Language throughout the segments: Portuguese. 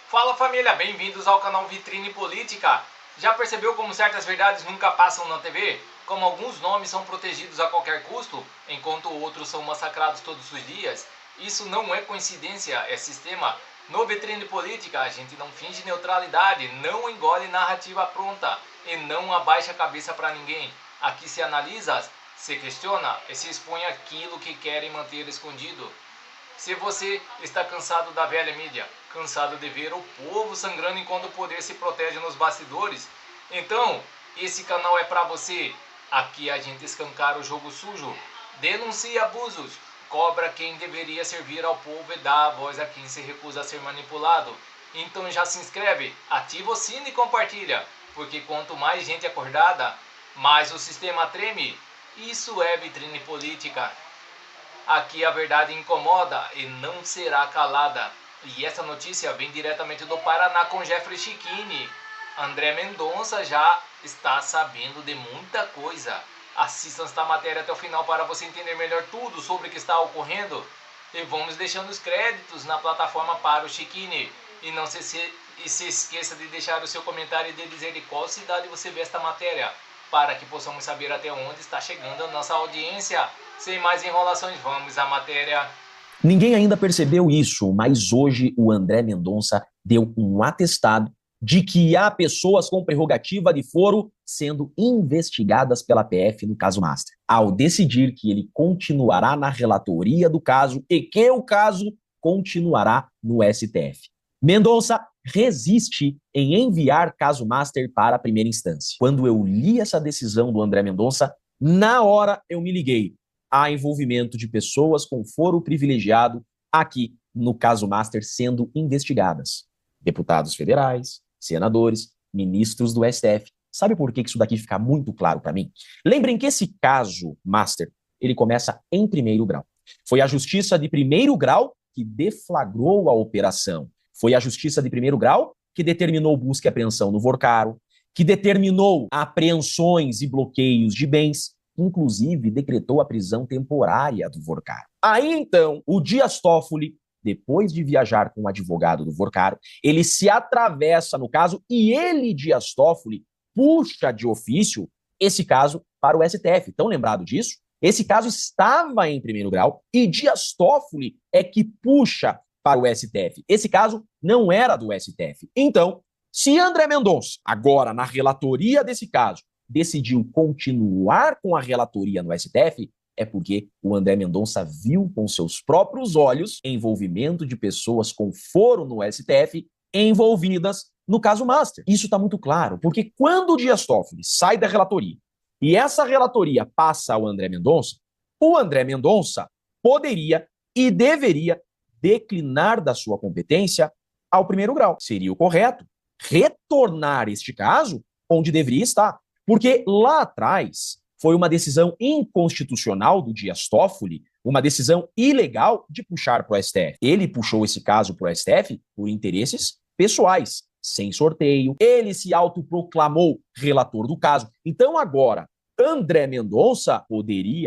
Fala família, bem-vindos ao canal Vitrine Política. Já percebeu como certas verdades nunca passam na TV? Como alguns nomes são protegidos a qualquer custo, enquanto outros são massacrados todos os dias? Isso não é coincidência, é sistema. No Vitrine Política, a gente não finge neutralidade, não engole narrativa pronta e não abaixa a cabeça para ninguém. Aqui se analisa, se questiona e se expõe aquilo que querem manter escondido. Se você está cansado da velha mídia, cansado de ver o povo sangrando enquanto o poder se protege nos bastidores, então esse canal é para você. Aqui a gente escancara o jogo sujo, denuncia abusos, cobra quem deveria servir ao povo e dá a voz a quem se recusa a ser manipulado. Então já se inscreve, ativa o sino e compartilha, porque quanto mais gente acordada, mais o sistema treme. Isso é Vitrine Política. Aqui a verdade incomoda e não será calada. E essa notícia vem diretamente do Paraná com Jeffrey Chiquini. André Mendonça já está sabendo de muita coisa. Assista esta matéria até o final para você entender melhor tudo sobre o que está ocorrendo. E vamos deixando os créditos na plataforma para o Chiquini. E não se esqueça de deixar o seu comentário e de dizer de qual cidade você vê esta matéria, para que possamos saber até onde está chegando a nossa audiência. Sem mais enrolações, vamos à matéria. Ninguém ainda percebeu isso, mas hoje o André Mendonça deu um atestado de que há pessoas com prerrogativa de foro sendo investigadas pela PF no caso Master, ao decidir que ele continuará na relatoria do caso e que o caso continuará no STF. Mendonça resiste em enviar caso Master para a primeira instância. Quando eu li essa decisão do André Mendonça, na hora eu me liguei. Há envolvimento de pessoas com foro privilegiado aqui no caso Master sendo investigadas. Deputados federais, senadores, ministros do STF. Sabe por que isso daqui fica muito claro para mim? Lembrem que esse caso Master, ele começa em primeiro grau. Foi a justiça de primeiro grau que deflagrou a operação. Foi a justiça de primeiro grau que determinou busca e apreensão no Vorcaro, que determinou apreensões e bloqueios de bens, inclusive decretou a prisão temporária do Vorcaro. Aí então, o Dias Toffoli, depois de viajar com o advogado do Vorcaro, ele se atravessa no caso e ele, Dias Toffoli, puxa de ofício esse caso para o STF. Estão lembrado disso? Esse caso estava em primeiro grau e Dias Toffoli é que puxa para o STF. Esse caso não era do STF. Então, se André Mendonça, agora na relatoria desse caso, decidiu continuar com a relatoria no STF, é porque o André Mendonça viu com seus próprios olhos envolvimento de pessoas com foro no STF envolvidas no caso Master. Isso está muito claro, porque quando o Dias Toffoli sai da relatoria e essa relatoria passa ao André Mendonça, o André Mendonça poderia e deveria declinar da sua competência ao primeiro grau. Seria o correto retornar este caso onde deveria estar. Porque lá atrás foi uma decisão inconstitucional do Dias Toffoli, uma decisão ilegal de puxar para o STF. Ele puxou esse caso para o STF por interesses pessoais, sem sorteio. Ele se autoproclamou relator do caso. Então agora, André Mendonça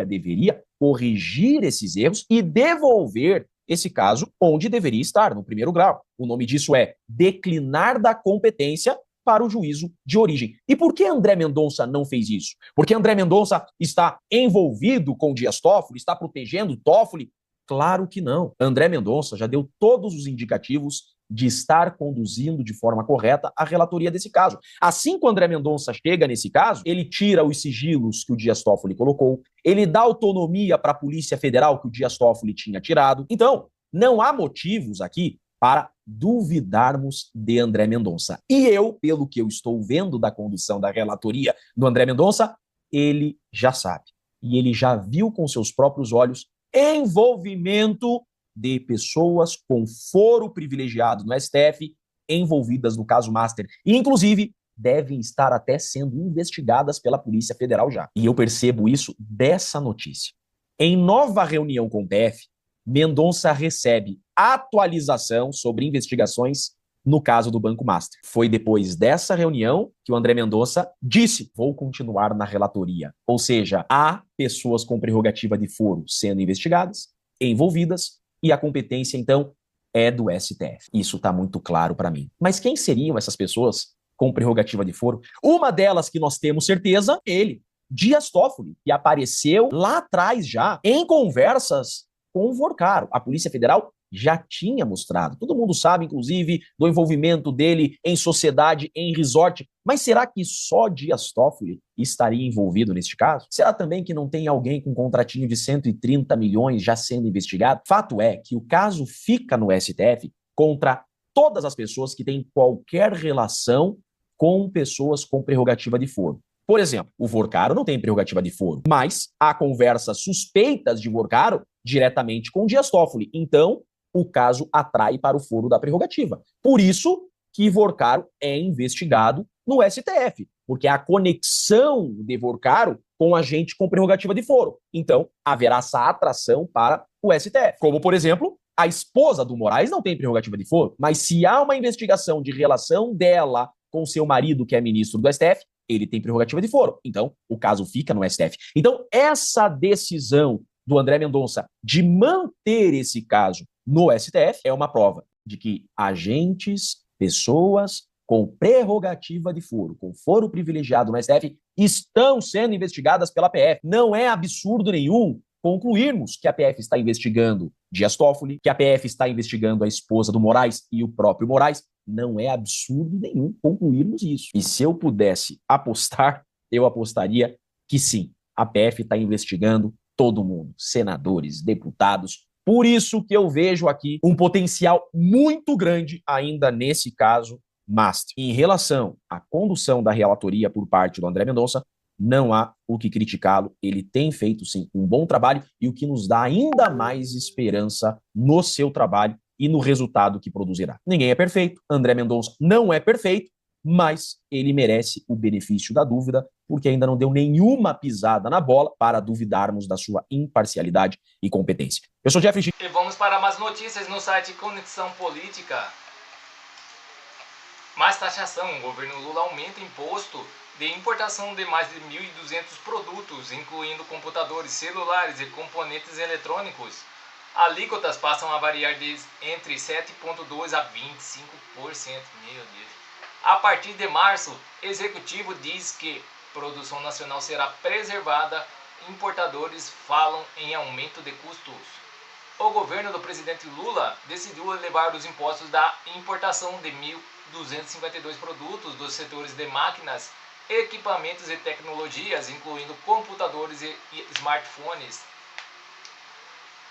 deveria corrigir esses erros e devolver esse caso onde deveria estar, no primeiro grau. O nome disso é declinar da competência para o juízo de origem. E por que André Mendonça não fez isso? Porque André Mendonça está envolvido com Dias Toffoli, está protegendo Toffoli? Claro que não. André Mendonça já deu todos os indicativos de estar conduzindo de forma correta a relatoria desse caso. Assim que o André Mendonça chega nesse caso, ele tira os sigilos que o Dias Toffoli colocou, ele dá autonomia para a Polícia Federal que o Dias Toffoli tinha tirado. Então, não há motivos aqui para duvidarmos de André Mendonça. E eu, pelo que eu estou vendo da condução da relatoria do André Mendonça, ele já sabe. E ele já viu com seus próprios olhos envolvimento de pessoas com foro privilegiado no STF envolvidas no caso Master. E, inclusive, devem estar até sendo investigadas pela Polícia Federal já. E eu percebo isso dessa notícia. Em nova reunião com o PF, Mendonça recebe atualização sobre investigações no caso do Banco Master. Foi depois dessa reunião que o André Mendonça disse: vou continuar na relatoria. Ou seja, há pessoas com prerrogativa de foro sendo investigadas, envolvidas, e a competência, então, é do STF. Isso está muito claro para mim. Mas quem seriam essas pessoas com prerrogativa de foro? Uma delas que nós temos certeza, ele, Dias Toffoli, que apareceu lá atrás já em conversas com o Vorcaro. A Polícia Federal já tinha mostrado. Todo mundo sabe, inclusive, do envolvimento dele em sociedade, em resort. Mas será que só Dias Toffoli estaria envolvido neste caso? Será também que não tem alguém com um contratinho de 130 milhões já sendo investigado? Fato é que o caso fica no STF contra todas as pessoas que têm qualquer relação com pessoas com prerrogativa de foro. Por exemplo, o Vorcaro não tem prerrogativa de foro, mas há conversas suspeitas de Vorcaro diretamente com Dias Toffoli. Então, o caso atrai para o foro da prerrogativa. Por isso que Vorcaro é investigado no STF, porque há a conexão de Vorcaro com agente com prerrogativa de foro. Então, haverá essa atração para o STF. Como, por exemplo, a esposa do Moraes não tem prerrogativa de foro, mas se há uma investigação de relação dela com seu marido, que é ministro do STF, ele tem prerrogativa de foro. Então, o caso fica no STF. Então, essa decisão do André Mendonça de manter esse caso no STF é uma prova de que agentes, pessoas com prerrogativa de foro, com foro privilegiado no STF, estão sendo investigadas pela PF. Não é absurdo nenhum concluirmos que a PF está investigando Dias Toffoli, que a PF está investigando a esposa do Moraes e o próprio Moraes. Não é absurdo nenhum concluirmos isso. E se eu pudesse apostar, eu apostaria que sim, a PF está investigando todo mundo, senadores, deputados. Por isso que eu vejo aqui um potencial muito grande ainda nesse caso, mas em relação à condução da relatoria por parte do André Mendonça, não há o que criticá-lo. Ele tem feito, sim, um bom trabalho e o que nos dá ainda mais esperança no seu trabalho e no resultado que produzirá. Ninguém é perfeito, André Mendonça não é perfeito, mas ele merece o benefício da dúvida, porque ainda não deu nenhuma pisada na bola para duvidarmos da sua imparcialidade e competência. Eu sou Jeffrey G. E vamos para mais notícias no site Conexão Política. Mais taxação. O governo Lula aumenta imposto de importação de mais de 1.200 produtos, incluindo computadores, celulares e componentes eletrônicos. Alíquotas passam a variar entre 7,2% a 25%. Meu Deus. A partir de março, o executivo diz que produção nacional será preservada. Importadores falam em aumento de custos. O governo do presidente Lula decidiu elevar os impostos da importação de 1.252 produtos dos setores de máquinas, equipamentos e tecnologias, incluindo computadores e smartphones.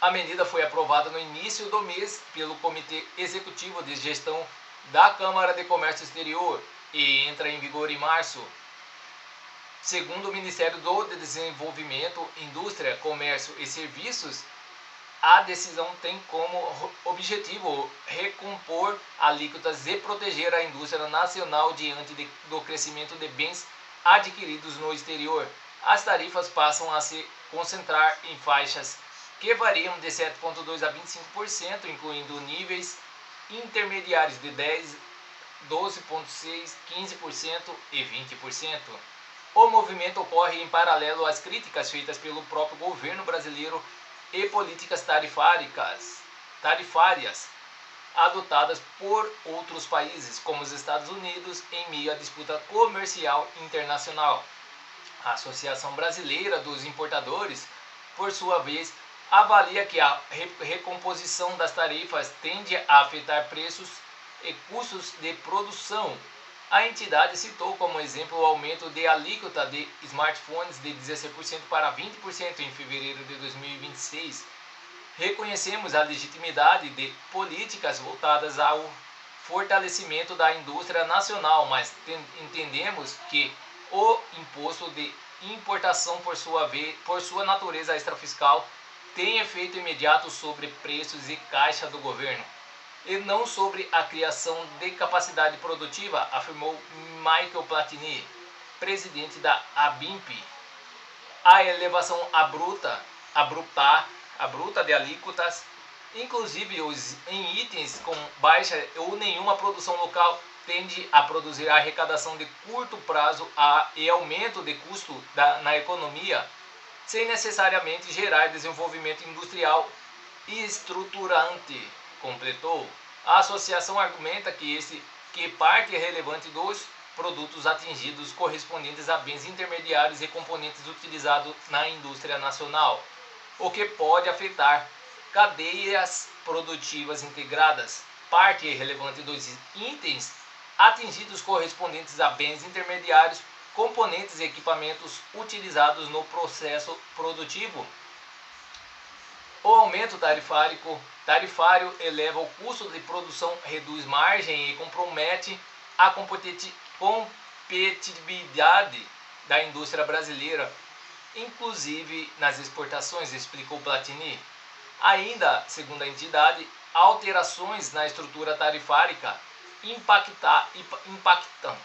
A medida foi aprovada no início do mês pelo Comitê Executivo de Gestão da Câmara de Comércio Exterior e entra em vigor em março. Segundo o Ministério do Desenvolvimento, Indústria, Comércio e Serviços, a decisão tem como objetivo recompor alíquotas e proteger a indústria nacional diante do crescimento de bens adquiridos no exterior. As tarifas passam a se concentrar em faixas que variam de 7,2% a 25%, incluindo níveis intermediários de 10%, 12,6%, 15% e 20%. O movimento ocorre em paralelo às críticas feitas pelo próprio governo brasileiro e políticas tarifárias adotadas por outros países, como os Estados Unidos, em meio à disputa comercial internacional. A Associação Brasileira dos Importadores, por sua vez, avalia que a recomposição das tarifas tende a afetar preços e custos de produção. A entidade citou como exemplo o aumento de alíquota de smartphones de 16% para 20% em fevereiro de 2026. Reconhecemos a legitimidade de políticas voltadas ao fortalecimento da indústria nacional, mas entendemos que o imposto de importação, por sua natureza extrafiscal, tem efeito imediato sobre preços e caixa do governo, e não sobre a criação de capacidade produtiva, afirmou Michael Platini, presidente da ABIMP. A elevação abrupta de alíquotas, inclusive em itens com baixa ou nenhuma produção local, tende a produzir arrecadação de curto prazo e aumento de custo na economia, sem necessariamente gerar desenvolvimento industrial e estruturante, completou. A associação argumenta que parte relevante dos produtos atingidos correspondentes a bens intermediários e componentes utilizados na indústria nacional, o que pode afetar cadeias produtivas integradas. Parte relevante dos itens atingidos correspondentes a bens intermediários, componentes e equipamentos utilizados no processo produtivo. O aumento tarifário eleva o custo de produção, reduz margem e compromete a competitividade da indústria brasileira, inclusive nas exportações, explicou Platini. Ainda, segundo a entidade, alterações na estrutura tarifária impactam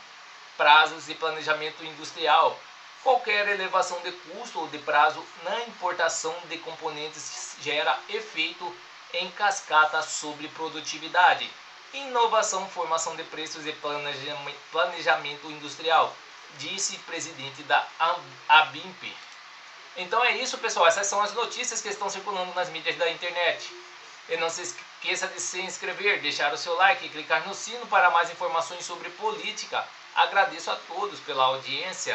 prazos de planejamento industrial. Qualquer elevação de custo ou de prazo na importação de componentes gera efeito em cascata sobre produtividade, inovação, formação de preços e planejamento industrial, disse presidente da ABIMP. Então é isso, pessoal. Essas são as notícias que estão circulando nas mídias da internet. E não se esqueça de se inscrever, deixar o seu like e clicar no sino para mais informações sobre política. Agradeço a todos pela audiência.